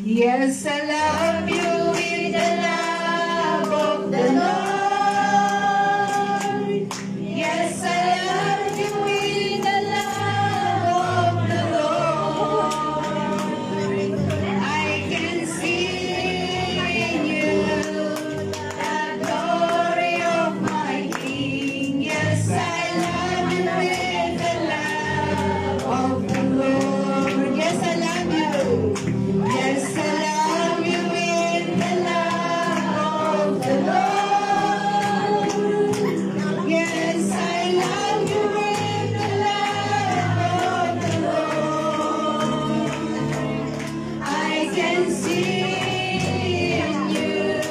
Yes, I love you with the love of the Lord. Yes, I love you with the love of the Lord. I can see in you the glory of my King. Yes, I love you with the love of the Lord. Yes, I love you. Yes, I love you with the love of the Lord. Yes, I love you with the love of the Lord. I can see in you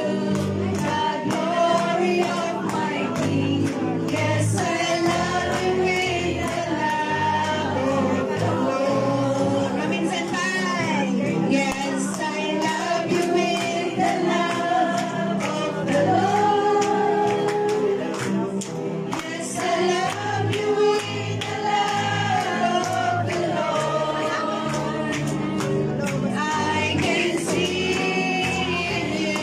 the glory of my King. Yes, I love you with the love of the Lord. Robinson Bay. Yes, I love you with the love of the Lord. Yes, I love you with the love of the Lord. I can see in you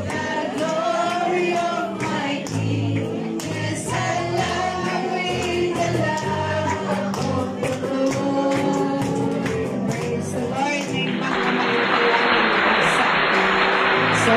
the glory of my King. Yes, I love you with the love of the Lord. Praise the Lord. May pagkamalipay lang ng isa. So,